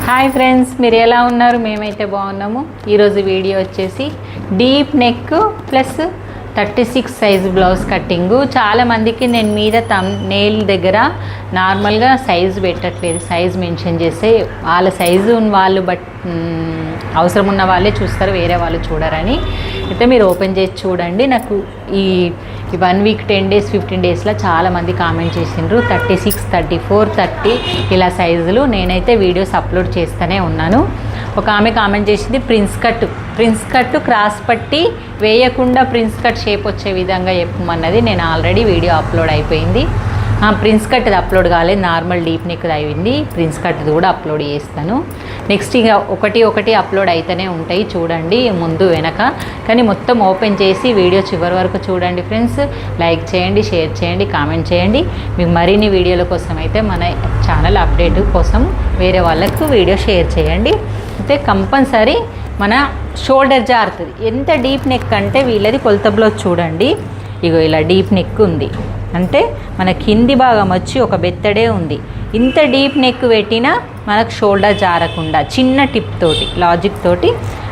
Hi friends, మీరు ఎలా ఉన్నారు? మేమైతే బాగున్నాము. ఈరోజు వీడియో వచ్చేసి deep neck plus 36 size blouse cutting. చాలామందికి నేను మీద నెయిల్ దగ్గర నార్మల్గా సైజు పెట్టట్లేదు, సైజు మెన్షన్ చేస్తే వాళ్ళ సైజు వాళ్ళు అవసరం ఉన్న వాళ్ళే చూస్తారు, వేరే వాళ్ళు చూడరని. అయితే మీరు ఓపెన్ చేసి చూడండి. నాకు ఈ 1 వీక్ 10 డేస్ 15 డేస్లో చాలామంది కామెంట్ చేసిండ్రు 36, 34, 30 ఇలా సైజులు. నేనైతే వీడియోస్ అప్లోడ్ చేస్తూనే ఉన్నాను. ఒక ఆమె కామెంట్ చేసింది ప్రిన్స్ కట్ క్రాస్ పట్టి వేయకుండా ప్రిన్స్ కట్ షేప్ వచ్చే విధంగా చెప్పమన్నది. నేను ఆల్రెడీ వీడియో అప్లోడ్ అయిపోయింది. ప్రిన్స్ కట్ది అప్లోడ్ కాలేదు, నార్మల్ డీప్ నెక్ది అయింది. ప్రిన్స్ కట్ది కూడా అప్లోడ్ చేస్తాను. నెక్స్ట్ ఇక ఒకటి అప్లోడ్ అయితేనే ఉంటాయి, చూడండి ముందు వెనక. కానీ మొత్తం ఓపెన్ చేసి వీడియో చివరి వరకు చూడండి ఫ్రెండ్స్. లైక్ చేయండి, షేర్ చేయండి, కామెంట్ చేయండి. మీకు మరిన్ని వీడియోల కోసం అయితే మన ఛానల్ అప్డేట్ కోసం వేరే వాళ్ళకు వీడియో షేర్ చేయండి. అయితే కంపల్సరీ మన షోల్డర్ జారుతుంది. ఎంత డీప్ నెక్ అంటే వీళ్ళది కొలత బ్లౌజ్ చూడండి. ఇగో ఇలా డీప్ నెక్ ఉంది అంటే మన కింది భాగం వచ్చి ఒక బెత్తడే ఉంది. ఇంత డీప్ నెక్ పెట్టినా మనకు షోల్డర్ జారకుండా చిన్న టిప్ తోటి లాజిక్ తోటి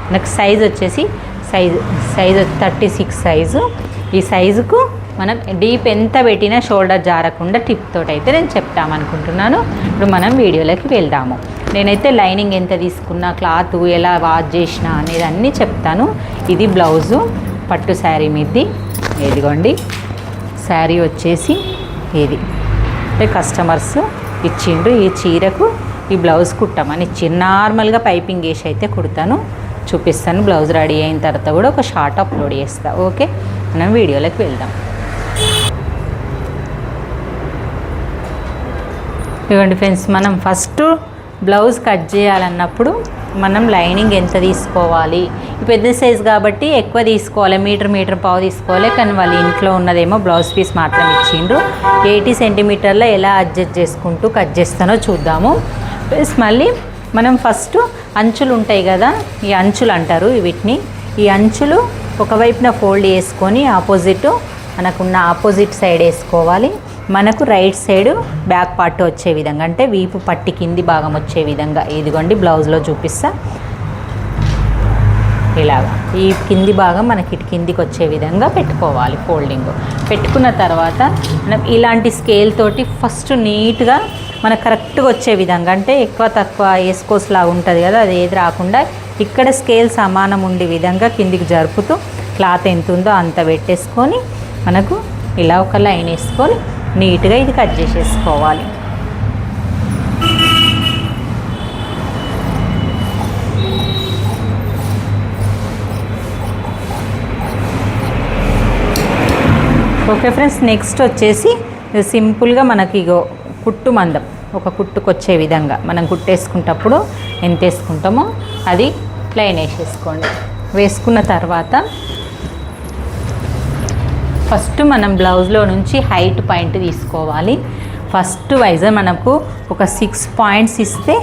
మనకు సైజ్ వచ్చేసి సైజు 36 సైజు. ఈ సైజుకు మనం డీప్ ఎంత పెట్టినా షోల్డర్ జారకుండా టిప్ తోటి అయితే నేను చెప్తామనుకుంటున్నాను. ఇప్పుడు మనం వీడియోలోకి వెళ్దాము. నేనైతే లైనింగ్ ఎంత తీసుకున్నా, క్లాత్ ఎలా వాష్ చేసినా అనేది అన్నీ చెప్తాను. ఇది బ్లౌజు పట్టు శారీ మీది. ఇదిగోండి శారీ వచ్చేసి ఇది అంటే కస్టమర్స్ ఇచ్చిండ్రు. ఈ చీరకు ఈ బ్లౌజ్ కుట్టమని ఇచ్చిండ్రు. నార్మల్గా పైపింగ్ వేసి అయితే కుడతాను, చూపిస్తాను. బ్లౌజ్ రెడీ అయిన తర్వాత కూడా ఒక షార్ట్ అప్లోడ్ చేస్తా. ఓకే, మనం వీడియోలోకి వెళ్దాం. ఇవ్వండి ఫ్రెండ్స్, మనం ఫస్ట్ బ్లౌజ్ కట్ చేయాలన్నప్పుడు మనం లైనింగ్ ఎంత తీసుకోవాలి. పెద్ద సైజు కాబట్టి ఎక్కువ తీసుకోవాలి, మీటర్ పావు తీసుకోవాలి. కానీ వాళ్ళు ఇంట్లో ఉన్నదేమో బ్లౌజ్ పీస్ మాత్రం ఇచ్చిండ్రు. 80 సెంటీమీటర్లో ఎలా అడ్జస్ట్ చేసుకుంటూ కట్ చేస్తానో చూద్దాము. ప్లస్ మళ్ళీ మనం ఫస్ట్ అంచులు ఉంటాయి కదా, ఈ అంచులు అంటారు వీటిని. ఈ అంచులు ఒకవైపున ఫోల్డ్ చేసుకొని మనకున్న ఆపోజిట్ సైడ్ వేసుకోవాలి. మనకు రైట్ సైడ్ బ్యాక్ పార్ట్ వచ్చే విధంగా అంటే వీపు పట్టి కింది భాగం వచ్చే విధంగా ఇదిగోండి బ్లౌజ్లో చూపిస్తా. ఇలాగా ఈ కింది భాగం మనకి ఇటు కిందికి వచ్చే విధంగా పెట్టుకోవాలి. ఫోల్డింగ్ పెట్టుకున్న తర్వాత మనం ఇలాంటి స్కేల్ తోటి ఫస్ట్ నీట్గా మనకు కరెక్ట్గా వచ్చే విధంగా అంటే ఎక్కువ తక్కువ వేసుకోస్లాగా ఉంటుంది కదా, అది ఏది రాకుండా ఇక్కడ స్కేల్ సమానం ఉండే విధంగా కిందికి జరుపుతూ క్లాత్ ఎంత ఉందో అంత పెట్టేసుకొని మనకు ఇలా ఒక లైన్ వేసుకొని నీట్గా ఇది కట్ చేసేసుకోవాలి. ఓకే ఫ్రెండ్స్, నెక్స్ట్ వచ్చేసి సింపుల్గా మనకి ఇగో కుట్టు మందం ఒక కుట్టుకు వచ్చే విధంగా మనం కుట్టేసుకుంటప్పుడు ఎంత వేసుకుంటామో అది లైన్ వేసేసుకోండి. వేసుకున్న తర్వాత ఫస్ట్ మనం బ్లౌజ్లో నుంచి హైట్ పాయింట్ తీసుకోవాలి. ఫస్ట్ వైజ్ మనకు ఒక 6 పాయింట్స్ ఇస్తే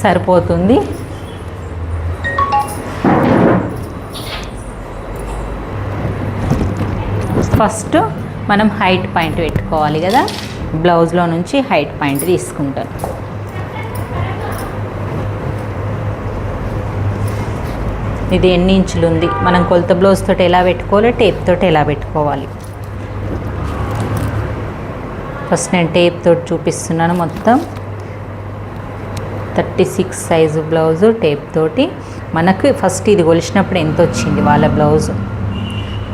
సరిపోతుంది. ఫస్ట్ మనం హైట్ పాయింట్ పెట్టుకోవాలి కదా, బ్లౌజ్లో నుంచి హైట్ పాయింట్ తీసుకుంటాను. ఇది ఎన్ని ఇంచులు ఉంది, మనం కొలత బ్లౌజ్ తోటి ఎలా పెట్టుకోవాలి, టేప్ తోటి ఎలా పెట్టుకోవాలి. ఫస్ట్ నేను టేప్ తోటి చూపిస్తున్నాను. మొత్తం 36 సైజు బ్లౌజు టేప్ తోటి మనకు ఫస్ట్ ఇది కొలిచినప్పుడు ఎంత వచ్చింది, వాళ్ళ బ్లౌజు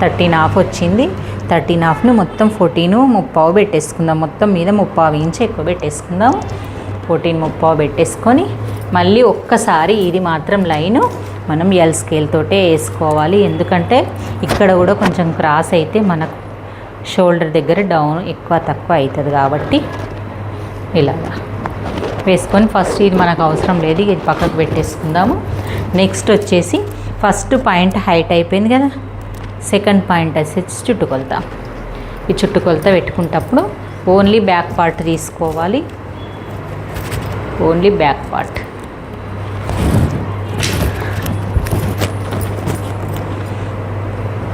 13.5 వచ్చింది. 13.5ను మొత్తం 14.5 పెట్టేసుకుందాం. మొత్తం మీద 3.5 ఇంచు ఎక్కువ పెట్టేసుకుందాం. 14.5 పెట్టేసుకొని మళ్ళీ ఒక్కసారి ఇది మాత్రం లైను మనం ఎల్ స్కేల్ తోటే వేసుకోవాలి. ఎందుకంటే ఇక్కడ కూడా కొంచెం క్రాస్ అయితే మనకు షోల్డర్ దగ్గర డౌన్ ఎక్కువ తక్కువ అవుతుంది కాబట్టి ఇలాగా వేసుకొని ఫస్ట్ ఇది మనకు అవసరం లేదు, ఇది పక్కకు పెట్టేసుకుందాము. నెక్స్ట్ వచ్చేసి ఫస్ట్ పాయింట్ హైట్ అయిపోయింది కదా, సెకండ్ పాయింట్ వచ్చేసి చుట్టుకొలత. ఈ చుట్టుకొలత పెట్టుకుంటప్పుడు ఓన్లీ బ్యాక్ పార్ట్ తీసుకోవాలి. ఓన్లీ బ్యాక్ పార్ట్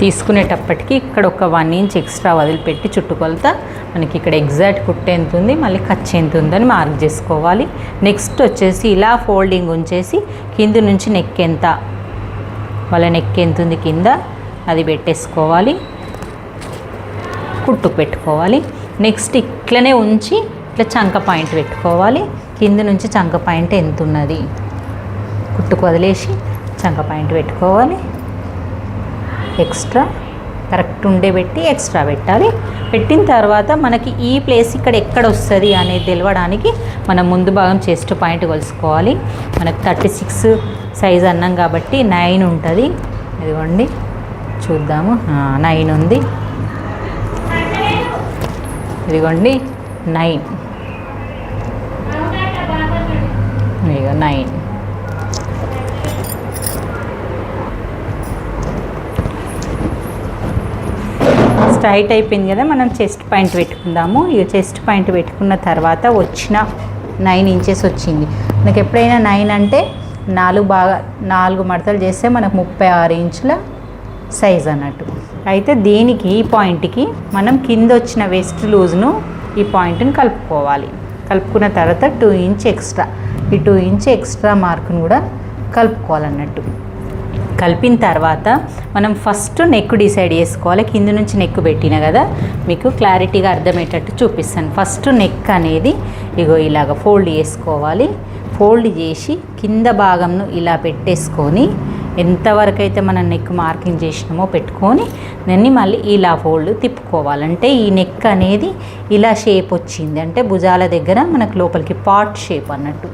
తీసుకునేటప్పటికి ఇక్కడ ఒక 1 ఇంచ్ ఎక్స్ట్రా వదిలిపెట్టి చుట్టుకొలత మనకి ఇక్కడ ఎగ్జాక్ట్ కుట్టు ఎంత ఉంది, మళ్ళీ ఖర్చు ఎంత ఉందని మార్క్ చేసుకోవాలి. నెక్స్ట్ వచ్చేసి ఇలా ఫోల్డింగ్ ఉంచేసి కింద నుంచి నెక్ ఎంత, వాళ్ళ నెక్ ఎంత ఉంది కింద అది పెట్టేసుకోవాలి, కుట్టుకు పెట్టుకోవాలి. నెక్స్ట్ ఇట్లనే ఉంచి ఇట్లా చంక పాయింట్ పెట్టుకోవాలి. కింద నుంచి చంక పాయింట్ ఎంత ఉన్నది కుట్టుకు వదిలేసి చంక పాయింట్ పెట్టుకోవాలి. ఎక్స్ట్రా కరెక్ట్ ఉండే పెట్టి ఎక్స్ట్రా పెట్టాలి. పెట్టిన తర్వాత మనకి ఈ ప్లేస్ ఇక్కడ ఎక్కడ వస్తుంది అనేది తెలవడానికి మనం ముందు భాగం చెస్ట్ పాయింట్ కొలుసుకోవాలి. మనకు 36 సైజ్ అన్నాం కాబట్టి 9 ఉంటుంది. ఇదిగోండి చూద్దాము, 9 ఉంది. ఇదిగోండి 9, ఇదిగో 9. స్ట్రైట్ అయిపోయింది కదా, మనం చెస్ట్ పాయింట్ పెట్టుకుందాము. ఇక చెస్ట్ పాయింట్ పెట్టుకున్న తర్వాత వచ్చిన 9 ఇంచెస్ వచ్చింది. మనకి ఎప్పుడైనా 9 అంటే 4 మడతలు చేస్తే మనకు 36 ఇంచుల సైజ్ అన్నట్టు. అయితే దీనికి ఈ పాయింట్కి మనం కింద వచ్చిన వెస్ట్ లూజ్ను ఈ పాయింట్ని కలుపుకోవాలి. కలుపుకున్న తర్వాత 2 ఇంచ్ ఎక్స్ట్రా, ఈ 2 ఇంచ్ ఎక్స్ట్రా మార్కును కూడా కలుపుకోవాలన్నట్టు. కలిపిన తర్వాత మనం ఫస్ట్ నెక్ డిసైడ్ చేసుకోవాలి. కింద నుంచి నెక్ పెట్టిన కదా, మీకు క్లారిటీగా అర్థమయ్యేటట్టు చూపిస్తాను. ఫస్ట్ నెక్ అనేది ఇగో ఇలాగ ఫోల్డ్ చేసుకోవాలి. ఫోల్డ్ చేసి కింద భాగంను ఇలా పెట్టేసుకొని ఎంతవరకు అయితే మనం నెక్ మార్కింగ్ చేసినామో పెట్టుకొని దాన్ని మళ్ళీ ఇలా ఫోల్డ్ తిప్పుకోవాలంటే ఈ నెక్ అనేది ఇలా షేప్ వచ్చింది అంటే భుజాల దగ్గర మనకు లోపలికి పాట్ షేప్ అన్నట్టు,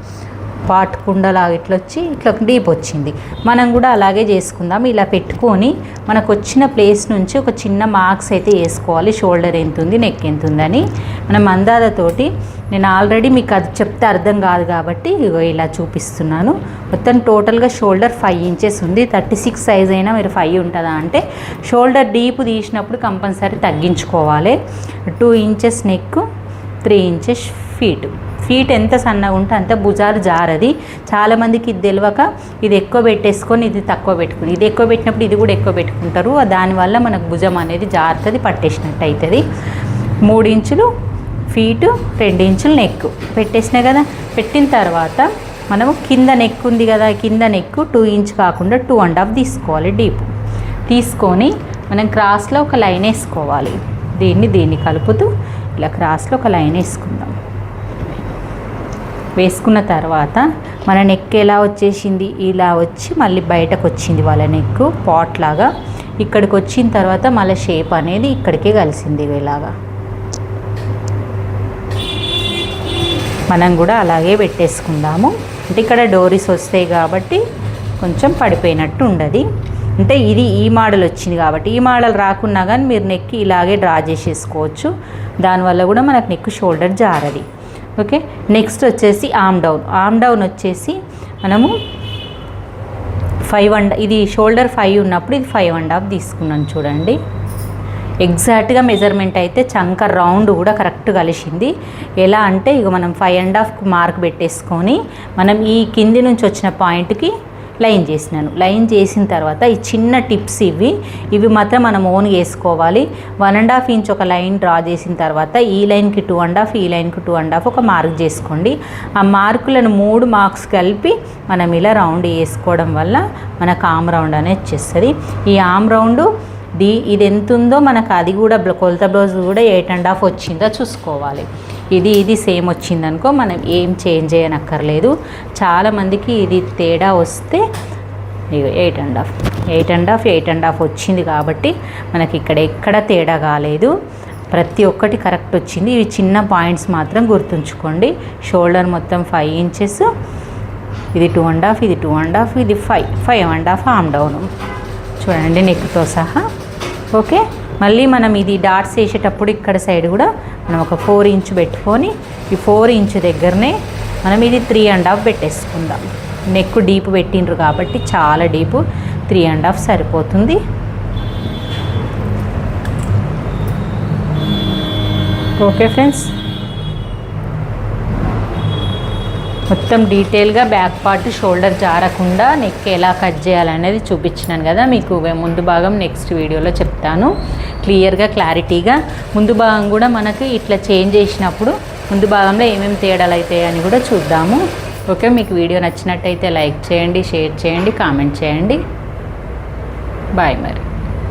పాట్ కుండలాగా ఇట్లా వచ్చి ఇట్లా డీప్ వచ్చింది. మనం కూడా అలాగే చేసుకుందాం. ఇలా పెట్టుకొని మనకు వచ్చిన ప్లేస్ నుంచి ఒక చిన్న మార్క్స్ అయితే వేసుకోవాలి. షోల్డర్ ఎంత ఉంది, నెక్ ఎంత ఉందని మనం అందాలతోటి. నేను ఆల్రెడీ మీకు అది చెప్తే అర్థం కాదు కాబట్టి ఇగో ఇలా చూపిస్తున్నాను. మొత్తం టోటల్గా షోల్డర్ 5 ఇంచెస్ ఉంది. 36 సైజ్ అయినా మీరు 5 ఉంటుందా అంటే షోల్డర్ డీప్ తీసినప్పుడు కంపల్సరీ తగ్గించుకోవాలి. 2 ఇంచెస్ నెక్, 3 ఇంచెస్ ఫీట్ ఎంత సన్నగా ఉంటే అంత భుజాలు జారది. చాలామందికి ఇది తెలియక ఇది ఎక్కువ పెట్టేసుకొని ఇది తక్కువ పెట్టుకుని, ఇది ఎక్కువ పెట్టినప్పుడు ఇది కూడా ఎక్కువ పెట్టుకుంటారు. దానివల్ల మనకు భుజం అనేది జారుతుంది, పట్టేసినట్టు అవుతుంది. 3 ఇంచులు ఫీటు, 2 ఇంచులు నెక్ పెట్టేసినాయి కదా. పెట్టిన తర్వాత మనము కింద నెక్ ఉంది కదా, కింద నెక్ 2 ఇంచ్ కాకుండా 2.5 తీసుకోవాలి. డీప్ తీసుకొని మనం క్రాస్లో ఒక లైన్ వేసుకోవాలి. దీన్ని కలుపుతూ ఇలా క్రాస్లో ఒక లైన్ వేసుకుందాం. వేసుకున్న తర్వాత మన నెక్ ఎలా వచ్చేసింది, ఇలా వచ్చి మళ్ళీ బయటకు వచ్చింది వాళ్ళ నెక్ పాట్ లాగా. ఇక్కడికి వచ్చిన తర్వాత మళ్ళీ షేప్ అనేది ఇక్కడికే కలిసింది. ఇలాగా మనం కూడా అలాగే పెట్టేసుకుందాము. అంటే ఇక్కడ డోరీస్ వస్తాయి కాబట్టి కొంచెం పడిపోయినట్టు ఉండదు. అంటే ఇది ఈ మోడల్ వచ్చింది కాబట్టి, ఈ మోడల్ రాకున్నా కానీ మీరు నెక్ ఇలాగే డ్రా చేసేసుకోవచ్చు. దానివల్ల కూడా మనకు నెక్ షోల్డర్ జారది. ఓకే, నెక్స్ట్ వచ్చేసి ఆర్మ్ డౌన్ వచ్చేసి మనము 5.5, ఇది షోల్డర్ 5 ఉన్నప్పుడు ఇది 5.5 తీసుకున్నాను. చూడండి ఎగ్జాక్ట్గా మెజర్మెంట్ అయితే చంక రౌండ్ కూడా కరెక్ట్ కలిసింది. ఎలా అంటే ఇక మనం 5.5 మార్క్ పెట్టేసుకొని మనం ఈ కింది నుంచి వచ్చిన పాయింట్కి లైన్ చేసినాను. లైన్ చేసిన తర్వాత ఈ చిన్న టిప్స్ ఇవి మాత్రం మనం ఓన్ వేసుకోవాలి. 1.5 ఇంచ్ ఒక లైన్ డ్రా చేసిన తర్వాత ఈ లైన్కి 2.5, ఈ లైన్కి 2.5 ఒక మార్క్ చేసుకోండి. ఆ మార్కులను 3 మార్క్స్ కలిపి మనం ఇలా రౌండ్ వేసుకోవడం వల్ల మనకు ఆమ్ రౌండ్ అనేది వచ్చేస్తుంది. ఈ ఆమ్ రౌండ్ ఇది ఎంత ఉందో మనకు అది కూడా కొలత బ్లౌజ్ కూడా 8.5 వచ్చిందో చూసుకోవాలి. ఇది సేమ్ వచ్చిందనుకో మనం ఏం చేంజ్ చేయనక్కర్లేదు. చాలామందికి ఇది తేడా వస్తే 8.5 వచ్చింది కాబట్టి మనకి ఇక్కడ ఎక్కడ తేడా కాలేదు, ప్రతి ఒక్కటి కరెక్ట్ వచ్చింది. ఇవి చిన్న పాయింట్స్ మాత్రం గుర్తుంచుకోండి. షోల్డర్ మొత్తం 5 ఇంచెస్, ఇది 2.5, ఇది 2.5, ఇది 5.5 ఆమ్ డౌన్ చూడండి నెక్తో సహా. ఓకే, మళ్ళీ మనం ఇది డాట్స్ వేసేటప్పుడు ఇక్కడ సైడ్ కూడా మనం ఒక 4 ఇంచ్ పెట్టుకొని ఈ 4 ఇంచ్ దగ్గరనే మనం ఇది 3.5 పెట్టేసుకుందాం. నెక్ డీప్ పెట్టిండ్రు కాబట్టి చాలా డీపు, 3.5 సరిపోతుంది. ఓకే ఫ్రెండ్స్, మొత్తం డీటెయిల్గా బ్యాక్ పార్ట్ షోల్డర్ జారకుండా నెక్ ఎలా కట్ చేయాలనేది చూపించినాను కదా, మీకు ముందు భాగం నెక్స్ట్ వీడియోలో చెప్తాను క్లియర్గా క్లారిటీగా. ముందు భాగం కూడా మనకి ఇట్లా చేంజ్ చేసినప్పుడు ముందు భాగంలో ఏమేమి తేడాలు అవుతాయి అని కూడా చూద్దాము. ఓకే, మీకు వీడియో నచ్చినట్టయితే లైక్ చేయండి, షేర్ చేయండి, కామెంట్ చేయండి. బాయ్ మరి.